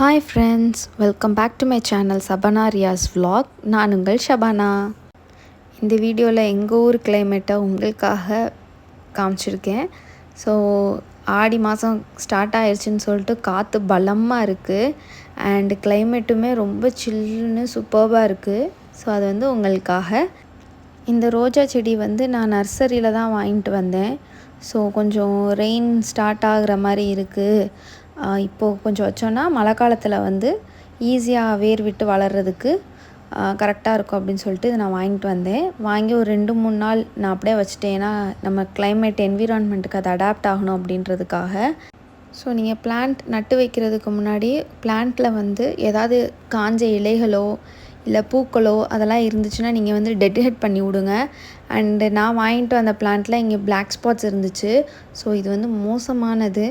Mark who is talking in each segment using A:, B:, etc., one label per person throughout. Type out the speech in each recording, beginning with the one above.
A: Hi friends, welcome back to my channel Sabana Riya's vlog. நான் உங்கள் ஷபானா. இந்த வீடியோவில் எங்கள் ஊர் கிளைமேட்டை உங்களுக்காக காமிச்சிருக்கேன். ஸோ ஆடி மாதம் ஸ்டார்ட் ஆயிடுச்சுன்னு சொல்லிட்டு காற்று பலமாக இருக்குது அண்ட் கிளைமேட்டுமே ரொம்ப சில்லுன்னு சூப்பர்பாக இருக்குது. ஸோ அது வந்து உங்களுக்காக. இந்த ரோஜா செடி வந்து நான் நர்சரியில் தான் வாங்கிட்டு வந்தேன். ஸோ கொஞ்சம் ரெயின் ஸ்டார்ட் ஆகிற மாதிரி இருக்குது. இப்போது கொஞ்சம் வச்சோன்னா மழை காலத்தில் வந்து ஈஸியாக வேர் விட்டு வளர்கிறதுக்கு கரெக்டாக இருக்கும் அப்படின்னு சொல்லிட்டு இதை நான் வாங்கிட்டு வந்தேன். வாங்கி ஒரு 2-3 நாள் நான் அப்படியே வச்சுட்டேன். ஏன்னா நம்ம கிளைமேட் என்விரான்மெண்ட்டுக்கு அது அடாப்ட் ஆகணும் அப்படின்றதுக்காக. ஸோ நீங்கள் பிளான்ட் நட்டு வைக்கிறதுக்கு முன்னாடி பிளான்ட்டில் வந்து ஏதாவது காஞ்ச இலைகளோ இல்லை பூக்களோ அதெல்லாம் இருந்துச்சுன்னா நீங்கள் வந்து டெட் ஹெட் பண்ணி விடுங்க. அண்டு நான் வாங்கிட்டு வந்த பிளான்ட்டில் இங்கே பிளாக் ஸ்பாட்ஸ் இருந்துச்சு. ஸோ இது வந்து மோசமானது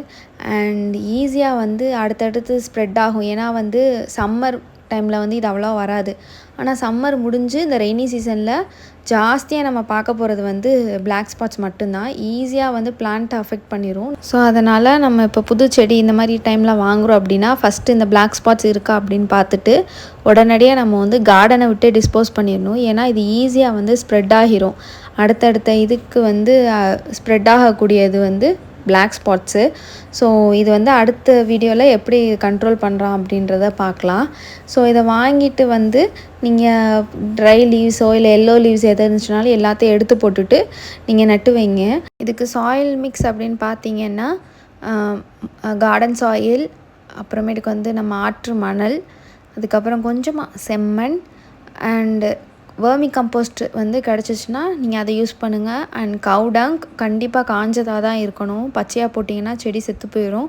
A: அண்ட் ஈஸியாக வந்து அடுத்தடுத்து ஸ்ப்ரெட் ஆகும். ஏன்னா வந்து சம்மர் டைமில் வந்து இது அவ்வளோ வராது. ஆனால் சம்மர் முடிஞ்சு இந்த ரெய்னி சீசனில் ஜாஸ்தியாக நம்ம பார்க்க போகிறது வந்து பிளாக் ஸ்பாட்ஸ் மட்டும்தான். ஈஸியாக வந்து பிளான்ட்டை அஃபெக்ட் பண்ணிடும். ஸோ அதனால் நம்ம இப்போ புது செடி இந்த மாதிரி டைமில் வாங்குகிறோம் அப்படின்னா ஃபஸ்ட்டு இந்த பிளாக் ஸ்பாட்ஸ் இருக்கா அப்படின்னு பார்த்துட்டு உடனடியாக நம்ம வந்து கார்டனை விட்டு டிஸ்போஸ் பண்ணிடணும். ஏன்னா இது ஈஸியாக வந்து ஸ்ப்ரெட் ஆகிரும். அடுத்தடுத்த இதுக்கு வந்து ஸ்ப்ரெட் ஆகக்கூடியது வந்து பிளாக் ஸ்பாட்ஸு. ஸோ இது வந்து அடுத்த வீடியோவில் எப்படி கண்ட்ரோல் பண்ணுறோம் அப்படின்றத பார்க்கலாம். ஸோ இதை வாங்கிட்டு வந்து நீங்கள் ட்ரை லீவ்ஸோ இல்லை எல்லோ லீவ்ஸ் எது இருந்துச்சுனாலும் எல்லாத்தையும் எடுத்து போட்டுட்டு நீங்கள் நட்டு வைங்க. இதுக்கு சாயில் மிக்ஸ் அப்படின்னு பார்த்தீங்கன்னா கார்டன் சாயில், அப்புறமேட்டுக்கு வந்து நம்ம ஆற்று மணல், அதுக்கப்புறம் கொஞ்சமாக செம்மண் அண்டு வேர்மி கம்போஸ்ட் வந்து கிடச்சிச்சின்னா நீங்கள் அதை யூஸ் பண்ணுங்கள். அண்ட் கவுடங் கண்டிப்பாக காஞ்சதாக தான் இருக்கணும். பச்சையாக போட்டிங்கன்னா செடி செத்து போயிடும்.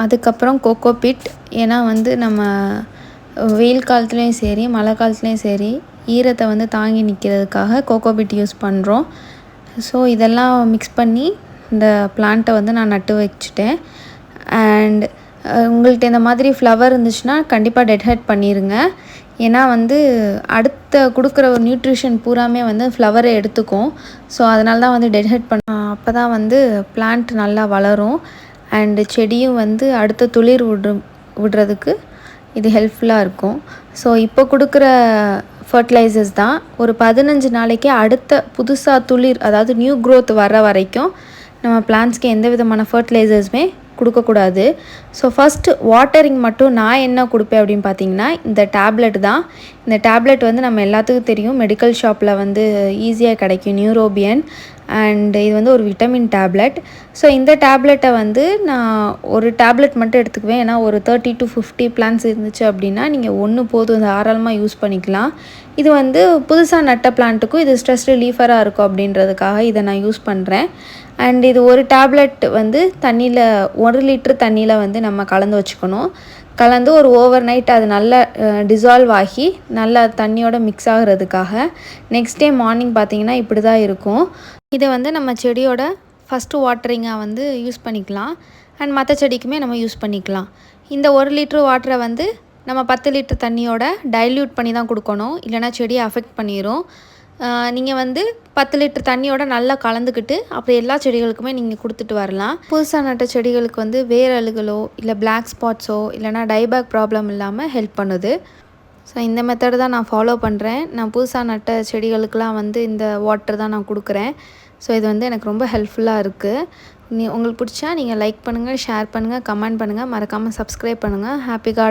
A: அதுக்கப்புறம் கோகோபிட், ஏன்னா வந்து நம்ம வெயில் காலத்துலேயும் சரி மழை காலத்துலேயும் சரி ஈரத்தை வந்து தாங்கி நிற்கிறதுக்காக கோகோபிட் யூஸ் பண்ணுறோம். ஸோ இதெல்லாம் மிக்ஸ் பண்ணி இந்த பிளான்ட்டை வந்து நான் நட்டு வச்சுட்டேன். அண்ட் உங்கள்கிட்ட இந்த மாதிரி ஃப்ளவர் இருந்துச்சுன்னா கண்டிப்பாக டெட் ஹெட் பண்ணிடுங்க. ஏன்னா வந்து அடுத்த கொடுக்குற ஒரு நியூட்ரிஷன் பூராமே வந்து ஃப்ளவரை எடுத்துக்கும். ஸோ அதனால தான் வந்து டெட் ஹெட் அப்போ தான் வந்து பிளான்ட் நல்லா வளரும் அண்டு செடியும் வந்து அடுத்த துளிர் விடுறதுக்கு இது ஹெல்ப்ஃபுல்லாக இருக்கும். ஸோ இப்போ கொடுக்குற ஃபர்டிலைசர்ஸ் தான் ஒரு 15 நாளைக்கு அடுத்த புதுசாக துளிர் அதாவது நியூ க்ரோத் வர வரைக்கும் நம்ம பிளான்ட்ஸ்க்கு எந்த விதமான ஃபர்டிலைசர்ஸுமே கொடுக்கக்கூடாது. ஸோ ஃபஸ்ட்டு வாட்டரிங் மட்டும் நான் என்ன கொடுப்பேன் அப்படின்னு பார்த்தீங்கன்னா இந்த டேப்லெட் தான். இந்த டேப்லெட் வந்து நம்ம எல்லாத்துக்கும் தெரியும், மெடிக்கல் ஷாப்பில் வந்து ஈஸியாக கிடைக்கும், நியூரோபியன். அண்ட் இது வந்து ஒரு விட்டமின் டேப்லெட். ஸோ இந்த டேப்லெட்டை வந்து நான் ஒரு டேப்லெட் மட்டும் எடுத்துக்குவேன். ஏன்னா ஒரு 30 to 50 பிளான்ஸ் இருந்துச்சு அப்படின்னா நீங்கள் ஒன்று போதும் தாராளமாக யூஸ் பண்ணிக்கலாம். இது வந்து புதுசாக நட்ட பிளான்ட்டுக்கும் இது ஸ்ட்ரெஸ் ரிலீஃபராக இருக்கும் அப்படின்றதுக்காக இதை நான் யூஸ் பண்ணுறேன். அண்ட் இது ஒரு டேப்லெட் வந்து தண்ணியில் 1 லிட்டர் தண்ணியில் வந்து நம்ம கலந்து வச்சுக்கணும். கலந்து ஒரு ஓவர் நைட் அது நல்லா டிசால்வ் ஆகி நல்லா தண்ணியோட மிக்ஸ் ஆகிறதுக்காக நெக்ஸ்ட் டே மார்னிங் பார்த்திங்கன்னா இப்படி தான் இருக்கும். இதை வந்து நம்ம செடியோட ஃபஸ்ட்டு வாட்டரிங்காக வந்து யூஸ் பண்ணிக்கலாம். அண்ட் மற்ற செடிக்குமே நம்ம யூஸ் பண்ணிக்கலாம். இந்த 1 லிட்டர் வாட்டரை வந்து நம்ம 10 லிட்டர் தண்ணியோட டைல்யூட் பண்ணி தான் கொடுக்கணும், இல்லைனா செடியை அஃபெக்ட் பண்ணிடும். நீங்கள் வந்து 10 லிட்டர் தண்ணியோட நல்லா கலந்துக்கிட்டு அப்படி எல்லா செடிகளுக்குமே நீங்கள் கொடுத்துட்டு வரலாம். புதுசாக நட்ட செடிகளுக்கு வந்து வேர் அழுகலோ இல்லை பிளாக் ஸ்பாட்ஸோ இல்லைனா டைபேக் ப்ராப்ளம் இல்லாமல் ஹெல்ப் பண்ணுது. ஸோ இந்த மெத்தட் தான் நான் ஃபாலோ பண்ணுறேன். நான் புதுசாக நட்ட செடிகளுக்கெலாம் வந்து இந்த வாட்டர் தான் நான் கொடுக்குறேன். ஸோ இது வந்து எனக்கு ரொம்ப ஹெல்ப்ஃபுல்லாக இருக்குது. உங்களுக்கு பிடிச்சா நீங்கள் லைக் பண்ணுங்கள், ஷேர் பண்ணுங்கள், கமெண்ட் பண்ணுங்கள், மறக்காமல் சப்ஸ்கிரைப் பண்ணுங்கள். Happy garden.